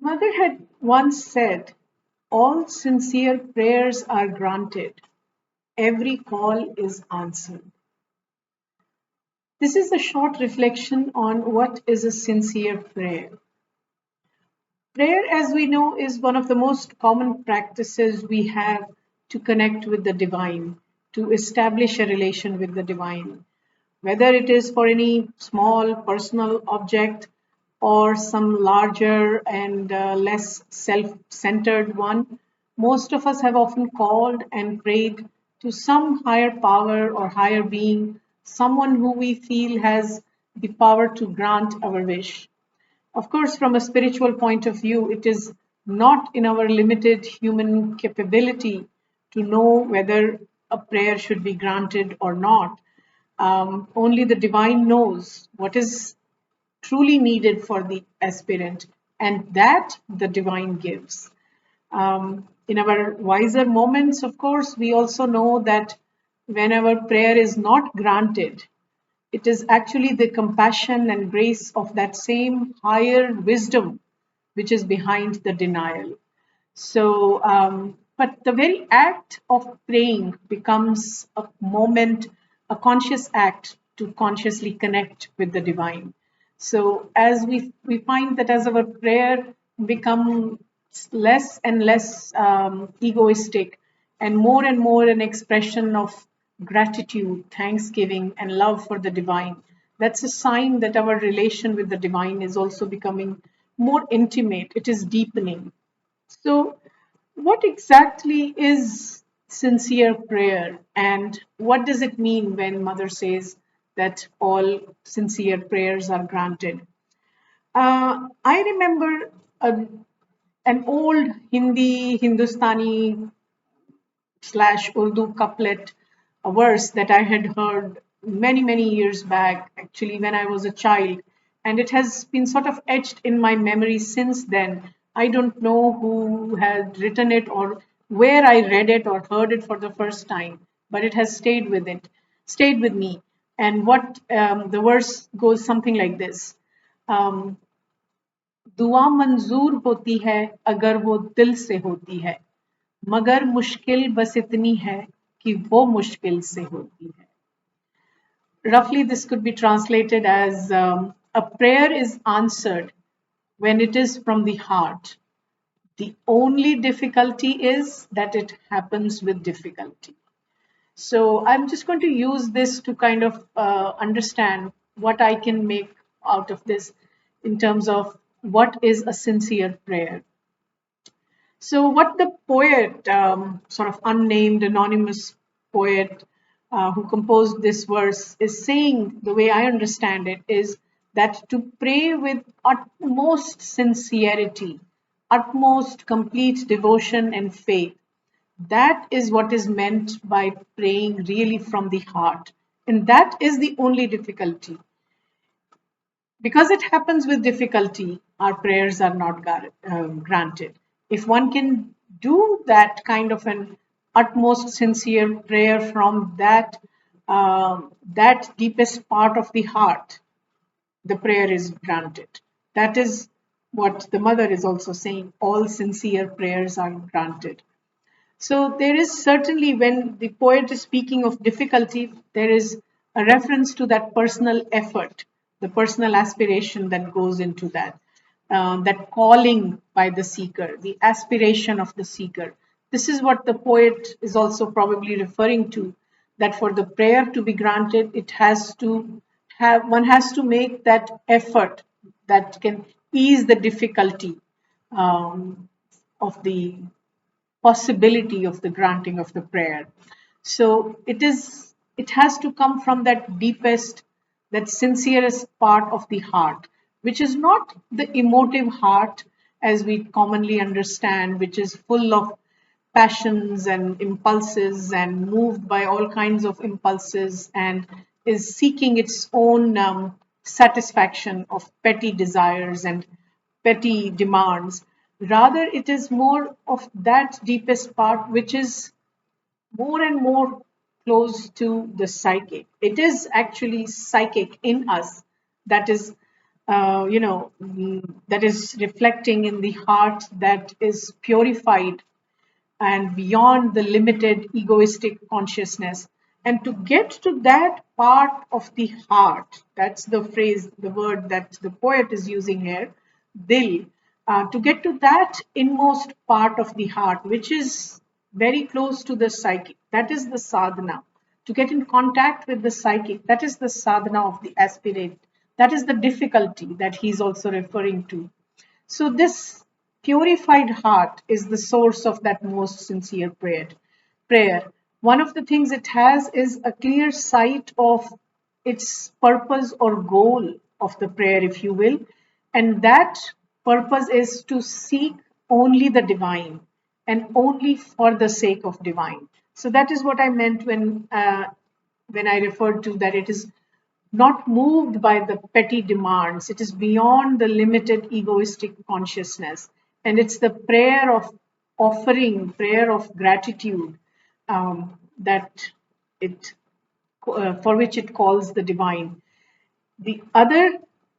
Mother had once said, all sincere prayers are granted, every call is answered. This is a short reflection on what is a sincere prayer. Prayer, as we know, is one of the most common practices we have to connect with the divine, to establish a relation with the divine. Whether it is for any small personal object or some larger and less self centered one, most of us have often called and prayed to some higher power or higher being, someone who we feel has the power to grant our wish. Of course, from a spiritual point of view, it is not in our limited human capability to know whether a prayer should be granted or not. Only the divine knows what is truly needed for the aspirant, and that the divine gives. In our wiser moments, of course, we also know that when our prayer is not granted, it is actually the compassion and grace of that same higher wisdom which is behind the denial. But the very act of praying becomes a moment, a conscious act to consciously connect with the divine. So as we find that as our prayer becomes less and less egoistic and more an expression of gratitude, thanksgiving, and love for the divine, that's a sign that our relation with the divine is also becoming more intimate, it is deepening. So, what exactly is sincere prayer, and what does it mean when Mother says that all sincere prayers are granted? I remember an old Hindustani slash Urdu couplet, a verse that I had heard many years back, actually, when I was a child. And it has been sort of etched in my memory since then. I don't know who had written it or where I read it or heard it for the first time, but it has stayed with me. And what the verse goes something like this. Um, दुआ मंजूर होती है अगर वो दिल से होती है मगर मुश्किल बस इतनी है कि वो मुश्किल से होती है. Roughly, this could be translated as a prayer is answered when it is from the heart. The only difficulty is that it happens with difficulty. So I'm just going to use this to kind of understand what I can make out of this in terms of what is a sincere prayer. So, what the poet, sort of unnamed, anonymous poet who composed this verse, is saying, the way I understand it, is that to pray with utmost sincerity, utmost complete devotion and faith, that is what is meant by praying really from the heart. And that is the only difficulty. Because it happens with difficulty, our prayers are not granted. If one can do that kind of an utmost sincere prayer from that deepest part of the heart, the prayer is granted. That is what the mother is also saying. All sincere prayers are granted. So there is certainly, when the poet is speaking of difficulty, there is a reference to that personal effort, the personal aspiration that goes into that, that calling by the seeker, the aspiration of the seeker. This is what the poet is also probably referring to, that for the prayer to be granted, it has to have, one has to make that effort that can ease the difficulty of the possibility of the granting of the prayer. So it has to come from that deepest, that sincerest part of the heart, which is not the emotive heart as we commonly understand, which is full of passions and impulses and moved by all kinds of impulses and is seeking its own satisfaction of petty desires and petty demands. Rather, it is more of that deepest part which is more and more close to the psychic. It is actually psychic in us that is that is reflecting in the heart that is purified and beyond the limited egoistic consciousness. And to get to that part of the heart, that's the phrase, the word that the poet is using here, dil, to get to that inmost part of the heart, which is very close to the psychic, that is the sadhana. To get in contact with the psychic, that is the sadhana of the aspirant. That is the difficulty that he's also referring to. So, this purified heart is the source of that most sincere prayer. Prayer. One of the things it has is a clear sight of its purpose or goal of the prayer, if you will, and that purpose is to seek only the divine and only for the sake of divine. So that is what I meant when I referred to that it is not moved by the petty demands. It is beyond the limited egoistic consciousness. And it's the prayer of offering, prayer of gratitude that it for which it calls the divine. The other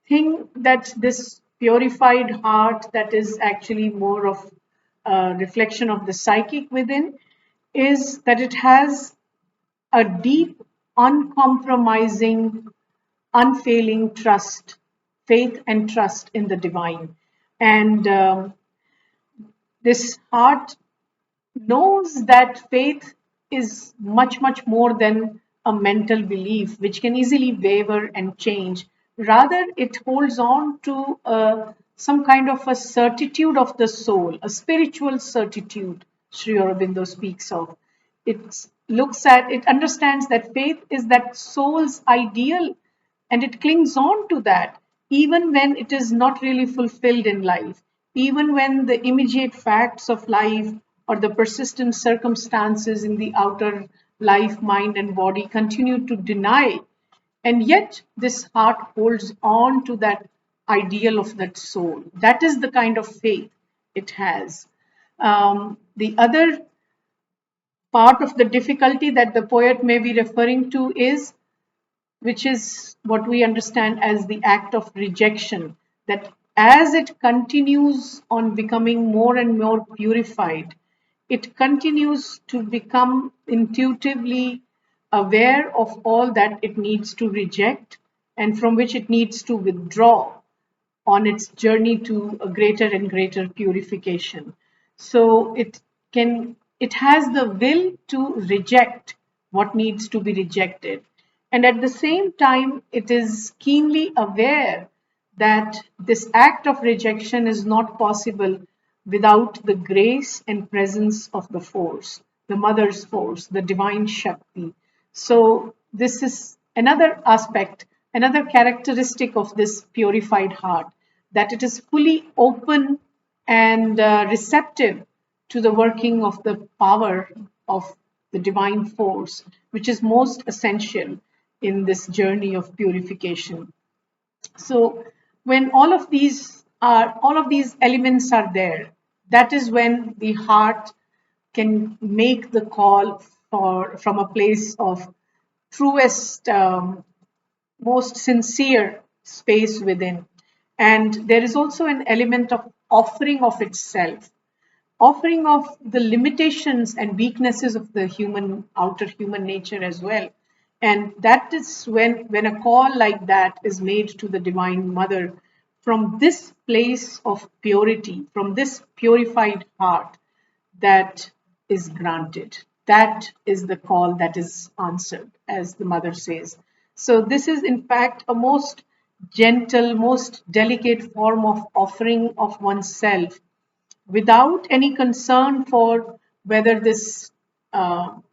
thing that this purified heart, that is actually more of a reflection of the psychic within, is that it has a deep, uncompromising, unfailing trust, faith and trust in the divine. And this heart knows that faith is much, much more than a mental belief, which can easily waver and change. Rather, it holds on to some kind of a certitude of the soul, a spiritual certitude, Sri Aurobindo speaks of. It understands that faith is that soul's ideal and it clings on to that even when it is not really fulfilled in life, even when the immediate facts of life or the persistent circumstances in the outer life, mind, and body continue to deny. And yet, this heart holds on to that ideal of that soul. That is the kind of faith it has. The other part of the difficulty that the poet may be referring to is, which is what we understand as the act of rejection, that as it continues on becoming more and more purified, it continues to become intuitively aware of all that it needs to reject and from which it needs to withdraw on its journey to a greater and greater purification. So it has the will to reject what needs to be rejected. And at the same time, it is keenly aware that this act of rejection is not possible without the grace and presence of the force, the mother's force, the divine Shakti. So, this is another aspect, another characteristic of this purified heart, that it is fully open and receptive to the working of the power of the divine force, which is most essential in this journey of purification. So when all of these elements are there, that is when the heart can make the call for from a place of truest, most sincere space within. And there is also an element of offering of itself, offering of the limitations and weaknesses of the human outer human nature as well. And that is when a call like that is made to the divine mother from this place of purity, from this purified heart, that is granted. That is the call that is answered, as the mother says. So this is in fact a most gentle, most delicate form of offering of oneself without any concern for whether this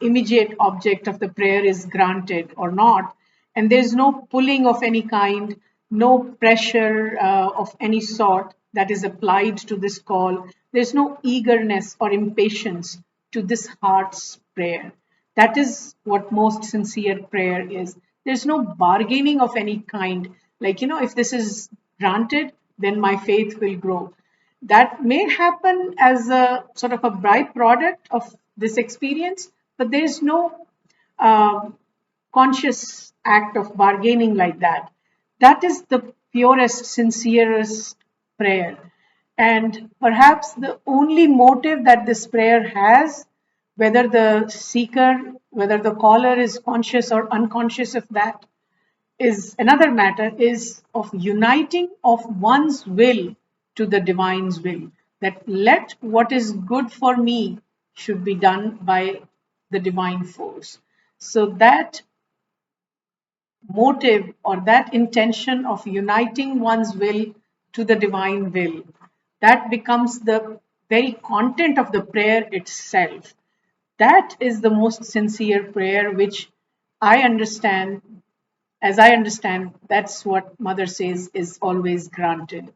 immediate object of the prayer is granted or not. And there's no pulling of any kind, no pressure of any sort that is applied to this call. There's no eagerness or impatience to this heart's prayer. That is what most sincere prayer is. There's no bargaining of any kind. Like, if this is granted, then my faith will grow. That may happen as a sort of a byproduct of this experience, but there is no conscious act of bargaining like that. That is the purest, sincerest prayer. And perhaps the only motive that this prayer has, whether the seeker, whether the caller is conscious or unconscious of that, is another matter, is of uniting of one's will to the divine's will. That let what is good for me should be done by the divine force. So that motive or that intention of uniting one's will to the divine will, that becomes the very content of the prayer itself. That is the most sincere prayer, which I understand, as I understand, that's what Mother says is always granted.